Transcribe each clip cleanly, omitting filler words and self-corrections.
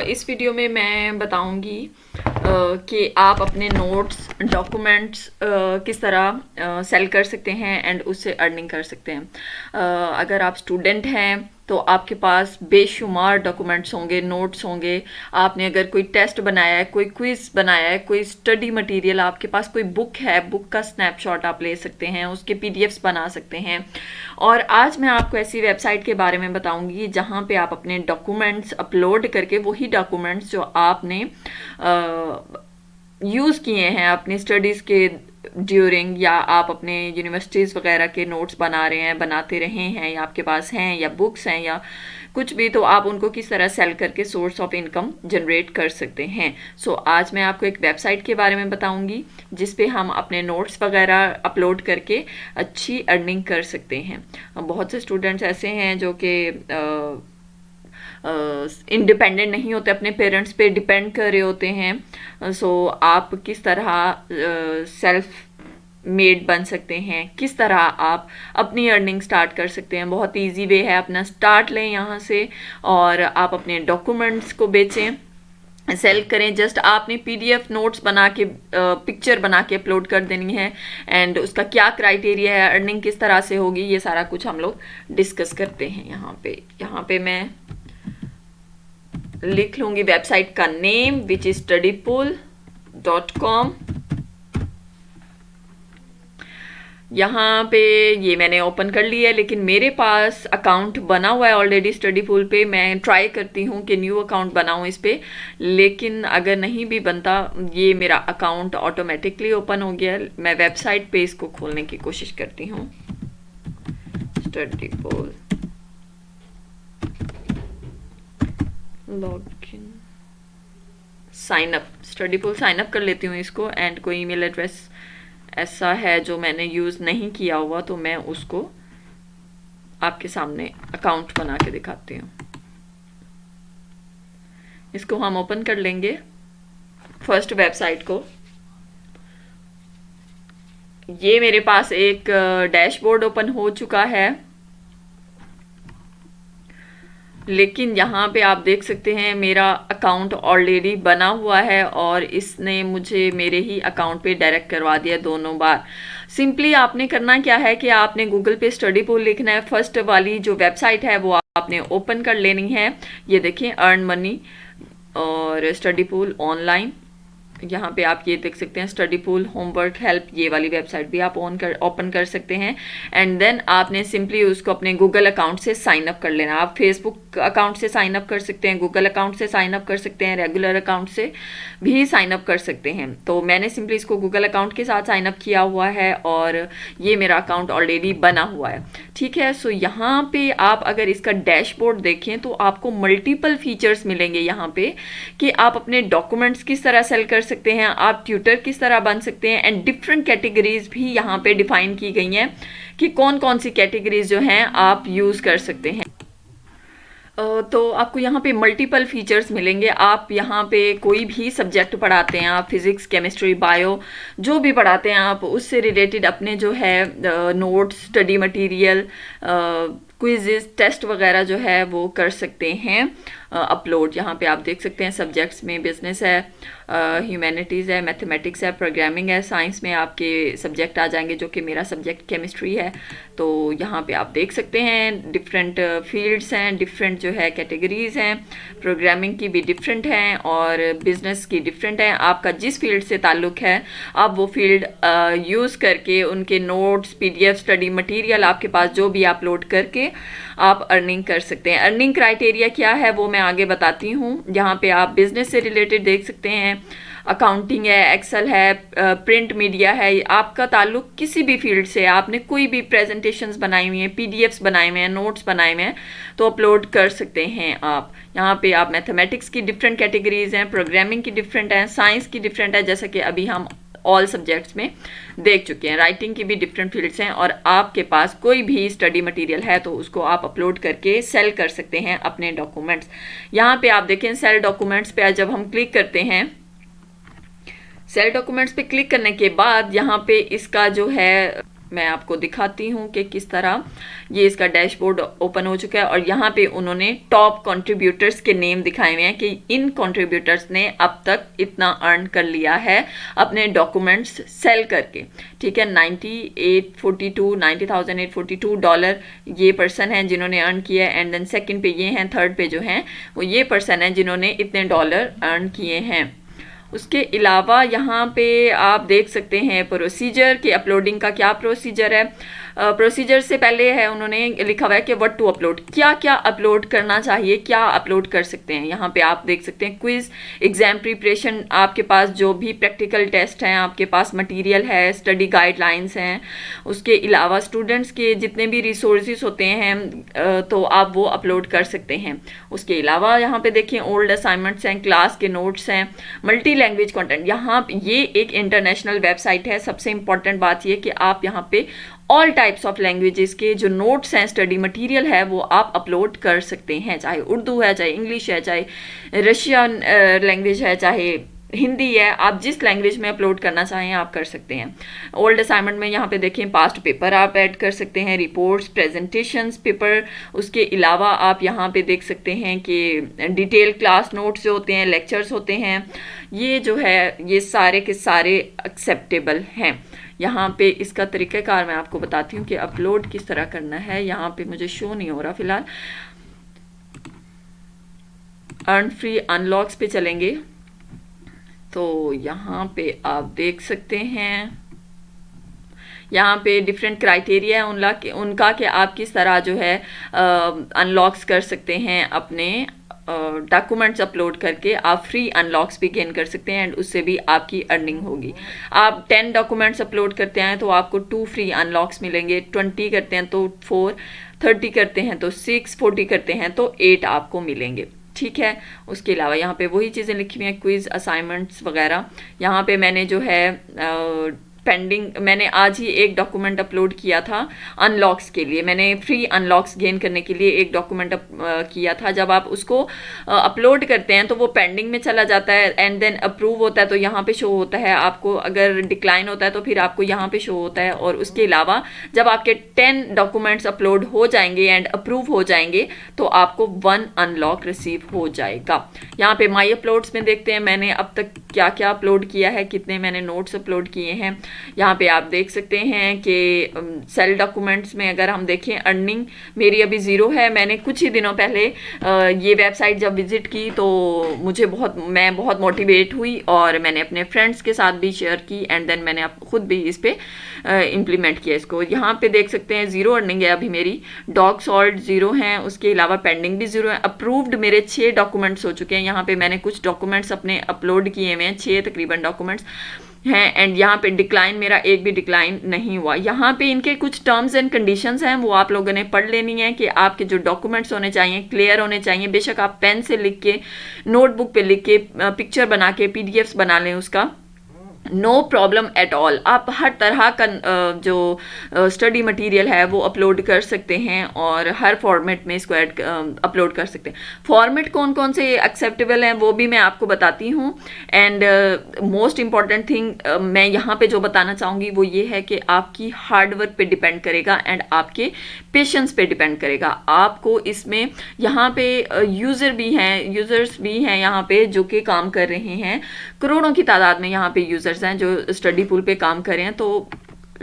इस वीडियो में मैं बताऊंगी कि आप अपने नोट्स डॉक्यूमेंट्स किस तरह सेल कर सकते हैं एंड उससे अर्निंग कर सकते हैं। अगर आप स्टूडेंट हैं तो आपके पास बेशुमार डॉक्यूमेंट्स होंगे, नोट्स होंगे। आपने अगर कोई टेस्ट बनाया है, कोई क्विज बनाया है, कोई स्टडी मटेरियल, आपके पास कोई बुक है, बुक का स्नैपशॉट आप ले सकते हैं, उसके पीडीएफ्स बना सकते हैं। और आज मैं आपको ऐसी वेबसाइट के बारे में बताऊंगी जहां पे आप अपने डॉक्यूमेंट्स अपलोड करके वही डॉक्यूमेंट्स जो आपने यूज़ किए हैं अपनी स्टडीज़ के ड्यूरिंग, या आप अपने यूनिवर्सिटीज़ वगैरह के नोट्स बना रहे हैं, बनाते रहे हैं, या आपके पास हैं, या बुक्स हैं, या कुछ भी, तो आप उनको किस तरह सेल करके सोर्स ऑफ इनकम जनरेट कर सकते हैं। आज मैं आपको एक वेबसाइट के बारे में बताऊंगी जिस पे हम अपने नोट्स वगैरह अपलोड करके अच्छी अर्निंग कर सकते हैं। बहुत से स्टूडेंट्स ऐसे हैं जो कि इंडिपेंडेंट नहीं होते, अपने पेरेंट्स पे डिपेंड कर रहे होते हैं। आप किस तरह सेल्फ मेड बन सकते हैं, किस तरह आप अपनी अर्निंग स्टार्ट कर सकते हैं। बहुत इजी वे है, अपना स्टार्ट लें यहाँ से और आप अपने डॉक्यूमेंट्स को बेचें, सेल करें। जस्ट आपने पीडीएफ नोट्स बना के पिक्चर बना के अपलोड कर देनी है एंड उसका क्या क्राइटेरिया है, अर्निंग किस तरह से होगी, ये सारा कुछ हम लोग डिस्कस करते हैं। यहाँ पे मैं लिख लूंगी वेबसाइट का नेम विच इज studypool.com। यहाँ पे ये मैंने ओपन कर लिया है, लेकिन मेरे पास अकाउंट बना हुआ है ऑलरेडी स्टडीपूल पे। मैं ट्राई करती हूँ कि न्यू अकाउंट बनाऊँ इस पे, लेकिन अगर नहीं भी बनता, ये मेरा अकाउंट ऑटोमेटिकली ओपन हो गया। मैं वेबसाइट पे इसको खोलने की कोशिश करती हूँ। Studypool login sign up, Studypool sign up कर लेती हूँ इसको। एंड कोई ईमेल एड्रेस ऐसा है जो मैंने यूज़ नहीं किया हुआ, तो मैं उसको आपके सामने अकाउंट बना के दिखाती हूँ। इसको हम ओपन कर लेंगे फर्स्ट वेबसाइट को। ये मेरे पास एक डैशबोर्ड ओपन हो चुका है, लेकिन यहाँ पे आप देख सकते हैं मेरा अकाउंट ऑलरेडी बना हुआ है और इसने मुझे मेरे ही अकाउंट पे डायरेक्ट करवा दिया दोनों बार। सिंपली आपने करना क्या है कि आपने गूगल पे स्टडीपूल लिखना है। फर्स्ट वाली जो वेबसाइट है वो आपने ओपन कर लेनी है। ये देखिए, अर्न मनी और स्टडीपूल ऑनलाइन। यहाँ पे आप ये देख सकते हैं स्टडीपूल होमवर्क हेल्प, ये वाली वेबसाइट भी आप ओपन कर सकते हैं। एंड देन आपने सिंपली उसको अपने गूगल अकाउंट से साइन अप कर लेना। आप फेसबुक अकाउंट से साइन अप कर सकते हैं, गूगल अकाउंट से साइन अप कर सकते हैं, रेगुलर अकाउंट से भी साइन अप कर सकते हैं। तो मैंने सिंपली इसको गूगल अकाउंट के साथ साइन अप किया हुआ है और ये मेरा अकाउंट ऑलरेडी बना हुआ है। ठीक है, यहाँ पे आप अगर इसका डैशबोर्ड देखें तो आपको मल्टीपल फीचर्स मिलेंगे यहाँ पे कि आप अपने डॉक्यूमेंट्स किस तरह सेल कर सकते हैं, आप ट्यूटर किस तरह बन सकते हैं। एंड डिफरेंट कैटेगरीज भी यहाँ पे डिफाइन की गई हैं कि कौन कौन सी कैटेगरीज जो हैं आप यूज़ कर सकते हैं। तो आपको यहाँ पे मल्टीपल फीचर्स मिलेंगे। आप यहाँ पे कोई भी सब्जेक्ट पढ़ाते हैं, आप फिजिक्स, केमिस्ट्री, बायो जो भी पढ़ाते हैं, आप उससे रिलेटेड अपने जो है notes, study material, quizzes, test वगैरह जो है वो कर सकते हैं अपलोड। यहाँ पे आप देख सकते हैं सब्जेक्ट्स में बिजनेस है, ह्यूमैनिटीज़ है, मैथमेटिक्स है, प्रोग्रामिंग है। साइंस में आपके सब्जेक्ट आ जाएंगे, जो कि मेरा सब्जेक्ट केमिस्ट्री है। तो यहाँ पे आप देख सकते हैं डिफरेंट फील्ड्स हैं, डिफरेंट जो है कैटेगरीज़ हैं। प्रोग्रामिंग की भी डिफरेंट हैं और बिजनेस की डिफरेंट हैं। आपका जिस फील्ड से ताल्लुक़ है आप वो फील्ड यूज़ करके उनके नोट्स, पीडीएफ, स्टडी मटेरियल आपके पास जो भी अपलोड करके आप अर्निंग कर सकते हैं। अर्निंग क्राइटेरिया क्या है वो मैं आगे बताती हूँ। यहाँ पे आप बिजनेस से रिलेटेड देख सकते हैं, अकाउंटिंग है, एक्सेल है, प्रिंट मीडिया है। आपका ताल्लुक किसी भी फील्ड से, आपने कोई भी प्रेजेंटेशंस बनाई हुई हैं, पीडीएफ्स बनाए हुए हैं, नोट्स बनाए हुए हैं, तो अपलोड कर सकते हैं आप। यहाँ पे आप मैथमेटिक्स की डिफरेंट कैटेगरीज हैं, प्रोग्रामिंग की डिफरेंट है, साइंस की डिफरेंट है, जैसा कि अभी हम ऑल सब्जेक्ट्स में देख चुके हैं। राइटिंग की भी डिफरेंट फील्ड्स हैं और आपके पास कोई भी स्टडी मटेरियल है तो उसको आप अपलोड करके सेल कर सकते हैं अपने डॉक्यूमेंट्स। यहाँ पे आप देखें सेल डॉक्यूमेंट्स पे जब हम क्लिक करते हैं, सेल डॉक्यूमेंट्स पे क्लिक करने के बाद यहाँ पे इसका जो है मैं आपको दिखाती हूँ कि किस तरह ये इसका डैशबोर्ड ओपन हो चुका है और यहाँ पे उन्होंने टॉप कंट्रीब्यूटर्स के नेम दिखाए हुए हैं कि इन कंट्रीब्यूटर्स ने अब तक इतना अर्न कर लिया है अपने डॉक्यूमेंट्स सेल करके। ठीक है, 90,842 डॉलर ये पर्सन है जिन्होंने अर्न किया है। एंड देन सेकंड पे ये हैं, थर्ड पे जो हैं वो ये पर्सन है जिन्होंने इतने डॉलर अर्न किए हैं। उसके अलावा यहाँ पे आप देख सकते हैं प्रोसीजर कि अपलोडिंग का क्या प्रोसीजर है। प्रोसीजर से पहले है उन्होंने लिखा हुआ है कि व्हाट टू अपलोड, क्या क्या अपलोड करना चाहिए, क्या अपलोड कर सकते हैं। यहाँ पे आप देख सकते हैं क्विज, एग्जाम प्रिपरेशन, आपके पास जो भी प्रैक्टिकल टेस्ट हैं, आपके पास मटेरियल है, स्टडी गाइडलाइंस हैं, उसके अलावा स्टूडेंट्स के जितने भी रिसोर्सेज होते हैं तो आप वो अपलोड कर सकते हैं। उसके अलावा यहाँ पे देखिए ओल्ड असाइनमेंट्स हैं, क्लास के नोट्स हैं, मल्टी लैंग्वेज कंटेंट। यहाँ ये एक इंटरनेशनल वेबसाइट है। सबसे इंपॉर्टेंट बात ये कि आप यहाँ पे ऑल टाइप्स ऑफ लैंग्वेजेस के जो नोट्स हैं, स्टडी मटेरियल है, वो आप अपलोड कर सकते हैं, चाहे उर्दू है, चाहे इंग्लिश है, चाहे रशियन लैंग्वेज है, चाहे हिंदी है। आप जिस लैंग्वेज में अपलोड करना चाहें आप कर सकते हैं। ओल्ड असाइनमेंट में यहाँ पे देखें पास्ट पेपर आप ऐड कर सकते हैं, रिपोर्ट्स, प्रेजेंटेशंस पेपर। उसके अलावा आप यहाँ पे देख सकते हैं कि डिटेल क्लास नोट्स जो होते हैं, लेक्चर्स होते हैं, ये जो है ये सारे के सारे एक्सेप्टेबल हैं। यहाँ पे इसका तरीक़ाकार मैं आपको बताती हूँ कि अपलोड किस तरह करना है। यहाँ पे मुझे शो नहीं हो रहा फ़िलहाल। अर्न फ्री अनलॉक्स पे चलेंगे तो यहाँ पे आप देख सकते हैं, यहाँ पे डिफरेंट क्राइटेरिया है उनका कि आप किस तरह जो है अनलॉक्स कर सकते हैं। अपने डॉक्यूमेंट्स अपलोड करके आप फ्री अनलॉक्स भी गेन कर सकते हैं एंड उससे भी आपकी अर्निंग होगी। आप 10 डॉक्यूमेंट्स अपलोड करते हैं तो आपको 2 फ्री अनलॉक्स मिलेंगे, 20 करते हैं तो 4, 30 करते हैं तो 6, 40 करते हैं तो 8 आपको मिलेंगे। ठीक है, उसके अलावा यहाँ पे वही चीज़ें लिखी हुई हैं, क्विज, असाइनमेंट्स वगैरह। यहाँ पे मैंने जो है पेंडिंग, मैंने आज ही एक डॉक्यूमेंट अपलोड किया था अनलॉक्स के लिए। मैंने फ्री अनलॉक्स गेन करने के लिए एक डॉक्यूमेंट किया था। जब आप उसको अपलोड करते हैं तो वो पेंडिंग में चला जाता है एंड देन अप्रूव होता है तो यहाँ पे शो होता है आपको। अगर डिक्लाइन होता है तो फिर आपको यहाँ पे शो होता है। और उसके अलावा जब आपके 10 डॉक्यूमेंट्स अपलोड हो जाएंगे एंड अप्रूव हो जाएंगे तो आपको 1 अनलॉक रिसीव हो जाएगा। यहाँ पे माई अपलोड्स में देखते हैं मैंने अब तक क्या क्या अपलोड किया है, कितने मैंने नोट्स अपलोड किए हैं। यहाँ पे आप देख सकते हैं कि सेल डॉक्यूमेंट्स में अगर हम देखें अर्निंग मेरी अभी 0 है। मैंने कुछ ही दिनों पहले ये वेबसाइट जब विजिट की तो मैं बहुत मोटिवेट हुई और मैंने अपने फ्रेंड्स के साथ भी शेयर की एंड देन मैंने खुद भी इस पे इम्प्लीमेंट किया इसको। यहाँ पे देख सकते हैं 0 अर्निंग है अभी मेरी, डॉग सॉल्ट 0 हैं, उसके अलावा पेंडिंग भी 0 है। अप्रूव्ड मेरे 6 डॉक्यूमेंट्स हो चुके हैं। यहाँ पे मैंने कुछ डॉक्यूमेंट्स अपने अपलोड किए हुए हैं, 6 तकरीबन डॉक्यूमेंट्स हैं एंड यहाँ पे डिक्लाइन मेरा एक भी डिक्लाइन नहीं हुआ। यहाँ पे इनके कुछ टर्म्स एंड कंडीशंस हैं, वो आप लोगों ने पढ़ लेनी है कि आपके जो डॉक्यूमेंट्स होने चाहिए क्लियर होने चाहिए। बेशक आप पेन से लिख के, नोटबुक पे लिख के, पिक्चर बना के, पीडीएफ्स बना लें उसका, नो प्रॉब्लम एट ऑल। आप हर तरह का जो स्टडी मटेरियल है वो अपलोड कर सकते हैं और हर फॉर्मेट में इसको अपलोड कर सकते हैं। फॉर्मेट कौन कौन से एक्सेप्टेबल हैं वो भी मैं आपको बताती हूँ। एंड मोस्ट इम्पॉर्टेंट थिंग मैं यहाँ पे जो बताना चाहूँगी वो ये है कि आपकी हार्डवर्क पे डिपेंड करेगा एंड आपके पेशेंस पे डिपेंड करेगा। आपको इसमें यहाँ पे यूज़र्स भी हैं यहाँ पे जो कि काम कर रहे हैं, करोड़ों की तादाद में यहाँ पे यूज़र्स हैं जो स्टडी पूल पे काम कर रहे हैं। तो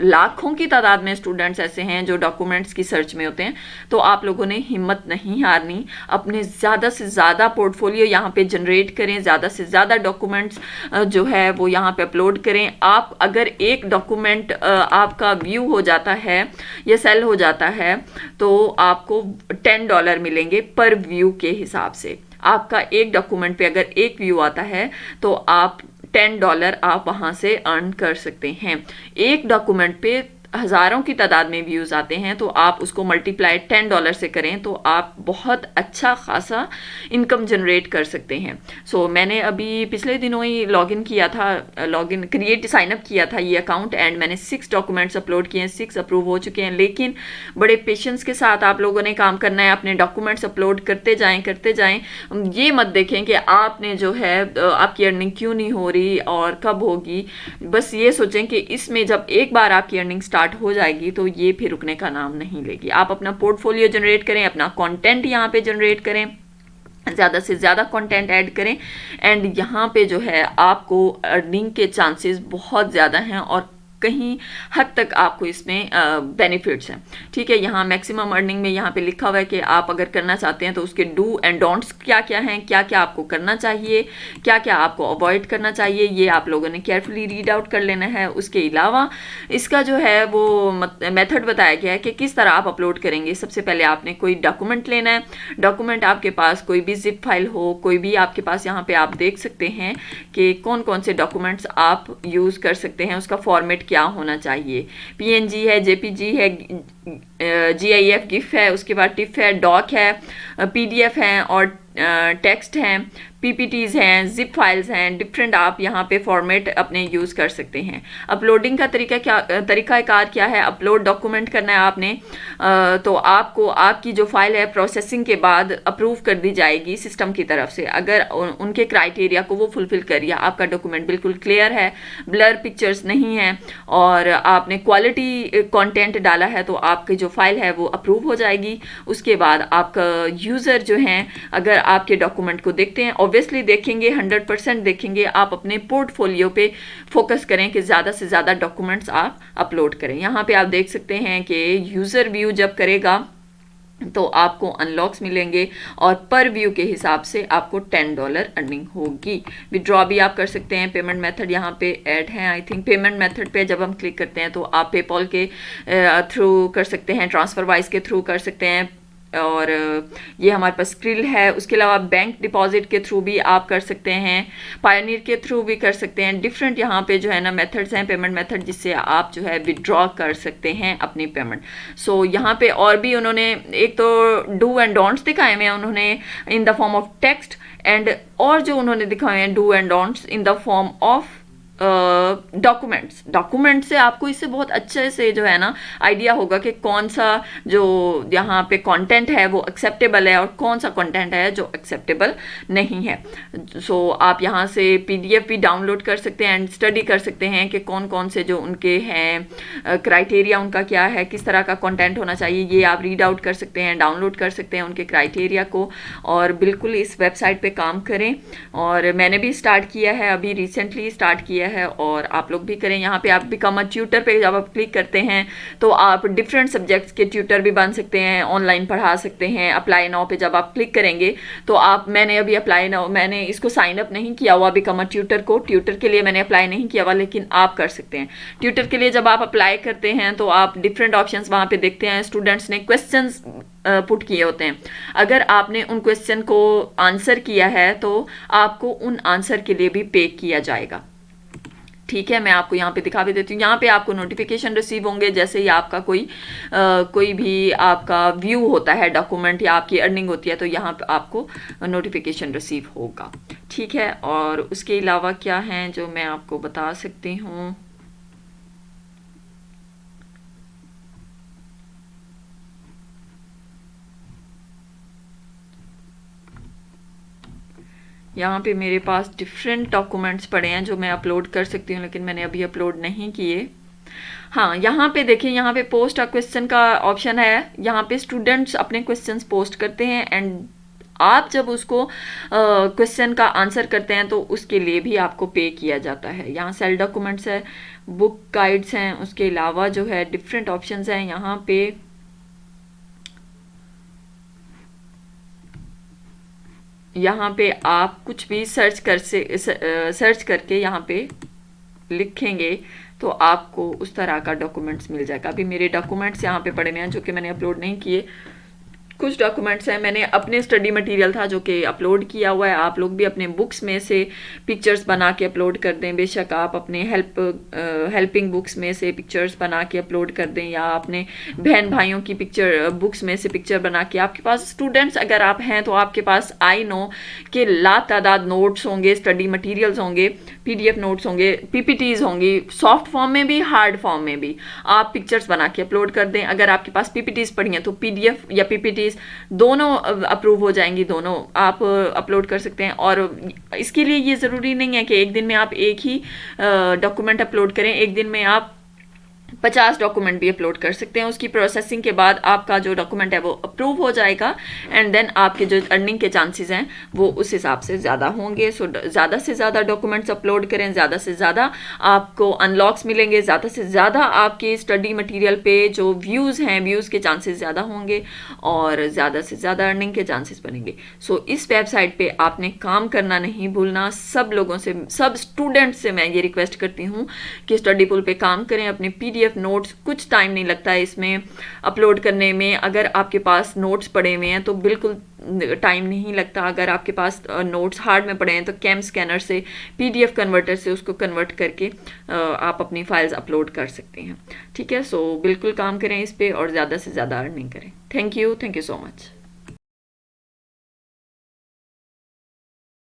लाखों की तादाद में स्टूडेंट्स ऐसे हैं जो डॉक्यूमेंट्स की सर्च में होते हैं। तो आप लोगों ने हिम्मत नहीं हारनी, अपने ज़्यादा से ज़्यादा पोर्टफोलियो यहाँ पे जनरेट करें, ज़्यादा से ज़्यादा डॉक्यूमेंट्स जो है वो यहाँ पे अपलोड करें। आप अगर एक डॉक्यूमेंट आपका व्यू हो जाता है या सेल हो जाता है तो आपको $10 मिलेंगे पर व्यू के हिसाब से। आपका एक डॉक्यूमेंट पे अगर एक व्यू आता है तो आप $10 आप वहाँ से अर्न कर सकते हैं। एक डॉक्यूमेंट पे हज़ारों की तादाद में व्यूज़ आते हैं तो आप उसको मल्टीप्लाई $10 से करें तो आप बहुत अच्छा खासा इनकम जनरेट कर सकते हैं। सो मैंने अभी पिछले दिनों ही लॉगिन साइन अप किया था ये अकाउंट एंड मैंने 6 डॉक्यूमेंट्स अपलोड किए हैं, 6 अप्रूव हो चुके हैं। लेकिन बड़े पेशेंस के साथ आप लोगों ने काम करना है, अपने डॉक्यूमेंट्स अपलोड करते जाएँ। ये मत देखें कि आपने जो है आपकी अर्निंग क्यों नहीं हो रही और कब होगी। बस ये सोचें कि इसमें जब एक बार आपकी अर्निंग स्टार्ट हो जाएगी तो ये फिर रुकने का नाम नहीं लेगी। आप अपना पोर्टफोलियो जनरेट करें, अपना कंटेंट यहाँ पे जनरेट करें, ज़्यादा से ज़्यादा कंटेंट ऐड करें, एंड यहाँ पे जो है आपको अर्निंग के चांसेस बहुत ज़्यादा हैं और कहीं हद तक आपको इसमें बेनिफिट्स हैं। ठीक है, यहाँ मैक्सिमम अर्निंग में यहाँ पे लिखा हुआ है कि आप अगर करना चाहते हैं तो उसके डू एंड डोंट्स क्या क्या हैं, क्या क्या आपको करना चाहिए, क्या क्या आपको अवॉइड करना चाहिए, ये आप लोगों ने केयरफुली रीड आउट कर लेना है। उसके अलावा इसका जो है वो मेथड बताया गया है कि किस तरह आप अपलोड करेंगे। सबसे पहले आपने कोई डॉक्यूमेंट लेना है, डॉक्यूमेंट आपके पास कोई भी जिप फाइल हो, कोई भी आपके पास, यहाँ पे आप देख सकते हैं कि कौन कौन से डॉक्यूमेंट्स आप यूज़ कर सकते हैं, उसका फॉर्मेट क्या होना चाहिए। पीएनजी है, जेपीजी है, जीआईएफ गिफ है, उसके बाद टिफ है, डॉक है, पीडीएफ है और टेक्स्ट हैं, पीपीटीज हैं, जिप फाइल्स हैं, डिफरेंट आप यहाँ पे फॉर्मेट अपने यूज़ कर सकते हैं। अपलोडिंग का तरीकाकार क्या है, अपलोड डॉक्यूमेंट करना है आपने, तो आपको आपकी जो फाइल है प्रोसेसिंग के बाद अप्रूव कर दी जाएगी सिस्टम की तरफ से। अगर उनके क्राइटेरिया को वो फुलफिल करिए, आपका डॉक्यूमेंट बिल्कुल क्लियर है, ब्लर पिक्चर्स नहीं है और आपने क्वालिटी कंटेंट डाला है, तो आपकी जो फाइल है वो अप्रूव हो जाएगी। उसके बाद आपका यूज़र जो हैं अगर आपके डॉक्यूमेंट को देखते हैं, ऑब्वियसली देखेंगे, 100% देखेंगे, आप अपने पोर्टफोलियो पे फोकस करें कि ज़्यादा से ज़्यादा डॉक्यूमेंट्स आप अपलोड करें। यहाँ पे आप देख सकते हैं कि यूज़र व्यू जब करेगा तो आपको अनलॉक्स मिलेंगे और पर व्यू के हिसाब से आपको $10 अर्निंग होगी। विड्रॉ भी आप कर सकते हैं। पेमेंट मेथड यहाँ पे ऐड है, आई थिंक पेमेंट मेथड पे जब हम क्लिक करते हैं तो आप पेपॉल के थ्रू कर सकते हैं, ट्रांसफरवाइज के थ्रू कर सकते हैं और ये हमारे पास स्क्रिल है। उसके अलावा बैंक डिपॉजिट के थ्रू भी आप कर सकते हैं, पायनियर के थ्रू भी कर सकते हैं। डिफरेंट यहाँ पे जो है ना मेथड्स हैं, पेमेंट मेथड, जिससे आप जो है विड्रॉ कर सकते हैं अपनी पेमेंट। सो यहाँ पे और भी उन्होंने एक तो डू एंड डोंट्स दिखाए हुए हैं उन्होंने in the form of text, and और जो उन्होंने दिखाए हैं do and don'ts in the form of document से आपको इससे बहुत अच्छे से जो है ना आइडिया होगा कि कौन सा जो यहाँ पे कंटेंट है वो एक्सेप्टेबल है और कौन सा कंटेंट है जो एक्सेप्टेबल नहीं है। सो आप यहाँ से पीडीएफ भी डाउनलोड कर सकते हैं एंड स्टडी कर सकते हैं कि कौन कौन से जो उनके हैं क्राइटेरिया, उनका क्या है, किस तरह का कंटेंट होना चाहिए, ये आप रीड आउट कर सकते हैं, डाउनलोड कर सकते हैं उनके क्राइटेरिया को, और बिल्कुल इस वेबसाइट पे काम करें। और मैंने भी स्टार्ट किया है, अभी रिसेंटली स्टार्ट किया है और आप लोग भी करें। यहाँ पे आप बिकम अ ट्यूटर पे जब आप क्लिक करते हैं तो आप डिफरेंट सब्जेक्ट्स के ट्यूटर भी बन सकते हैं, ऑनलाइन पढ़ा सकते हैं। अप्लाई नाउ पे जब आप क्लिक करेंगे तो आप, मैंने अभी अप्लाई नाउ, मैंने इसको साइन अप नहीं किया हुआ बिकम अ ट्यूटर को, ट्यूटर के लिए मैंने अप्लाई नहीं किया हुआ, लेकिन आप कर सकते हैं। ट्यूटर के लिए जब आप अप्लाई करते हैं तो आप डिफरेंट ऑप्शंस वहाँ पे देखते हैं, स्टूडेंट्स ने क्वेश्चंस पुट किए होते हैं। अगर आपने उन क्वेश्चन को आंसर किया है तो आपको उन आंसर के लिए भी पे किया जाएगा। ठीक है, मैं आपको यहाँ पे दिखा भी देती हूँ। यहाँ पे आपको नोटिफिकेशन रिसीव होंगे जैसे ही आपका कोई भी आपका व्यू होता है डॉक्यूमेंट या आपकी अर्निंग होती है, तो यहाँ पे आपको नोटिफिकेशन रिसीव होगा। ठीक है, और उसके अलावा क्या है जो मैं आपको बता सकती हूँ, यहाँ पे मेरे पास डिफरेंट डॉक्यूमेंट्स पड़े हैं जो मैं अपलोड कर सकती हूँ, लेकिन मैंने अभी अपलोड नहीं किए। हाँ, यहाँ पे देखिए, यहाँ पे पोस्ट अ क्वेश्चन का ऑप्शन है। यहाँ पे स्टूडेंट्स अपने क्वेश्चंस पोस्ट करते हैं एंड आप जब उसको क्वेश्चन का आंसर करते हैं तो उसके लिए भी आपको पे किया जाता है। यहाँ सेल डॉक्यूमेंट्स है, बुक गाइड्स हैं, उसके अलावा जो है डिफरेंट ऑप्शंस हैं। यहाँ पे आप कुछ भी सर्च करके यहाँ पे लिखेंगे तो आपको उस तरह का डॉक्यूमेंट्स मिल जाएगा। अभी मेरे डॉक्यूमेंट्स यहाँ पे पड़े हुए हैं जो कि मैंने अपलोड नहीं किए। कुछ डॉक्यूमेंट्स हैं, मैंने अपने स्टडी मटेरियल था जो कि अपलोड किया हुआ है। आप लोग भी अपने बुक्स में से पिक्चर्स बना के अपलोड कर दें। बेशक आप अपने हेल्पिंग बुक्स में से पिक्चर्स बना के अपलोड कर दें, या अपने बहन भाइयों की बुक्स में से पिक्चर बना के। आपके पास स्टूडेंट्स अगर आप हैं तो आपके पास आई नो कि लातादाद नोट्स होंगे, स्टडी मटीरियल्स होंगे, PDF नोट्स होंगे, PPTs होंगी, सॉफ्ट फॉर्म में भी हार्ड फॉर्म में भी। आप पिक्चर्स बना के अपलोड कर दें। अगर आपके पास PPTs पड़ी हैं तो PDF या PPT दोनों अप्रूव हो जाएंगी, दोनों आप अपलोड कर सकते हैं। और इसके लिए ये ज़रूरी नहीं है कि एक दिन में आप एक ही डॉक्यूमेंट अपलोड करें। एक दिन में आप 50 डॉक्यूमेंट भी अपलोड कर सकते हैं। उसकी प्रोसेसिंग के बाद आपका जो डॉक्यूमेंट है वो अप्रूव हो जाएगा एंड देन आपके जो अर्निंग के चांसेस हैं वो उस हिसाब से ज़्यादा होंगे। सो ज़्यादा से ज़्यादा डॉक्यूमेंट्स अपलोड करें, ज़्यादा से ज़्यादा आपको अनलॉक्स मिलेंगे, ज़्यादा से ज़्यादा आपके स्टडी मटेरियल पे जो व्यूज़ हैं व्यूज़ के चांसेस ज़्यादा होंगे और ज़्यादा से ज़्यादा अर्निंग के चांसेस बनेंगे। सो इस वेबसाइट पे आपने काम करना नहीं भूलना। सब लोगों से, सब स्टूडेंट्स से मैं ये रिक्वेस्ट करती हूँ कि स्टडी पुल पे काम करें। अपने PDF नोट्स, कुछ टाइम नहीं लगता है इसमें अपलोड करने में। अगर आपके पास नोट्स पड़े हुए हैं तो बिल्कुल टाइम नहीं लगता। अगर आपके पास नोट्स हार्ड में पड़े हैं तो कैम स्कैनर से, PDF कन्वर्टर से उसको कन्वर्ट करके आप अपनी फाइल्स अपलोड कर सकते हैं। ठीक है, सो बिल्कुल काम करें इस पे और ज़्यादा से ज़्यादा अर्निंग करें। Thank you so much.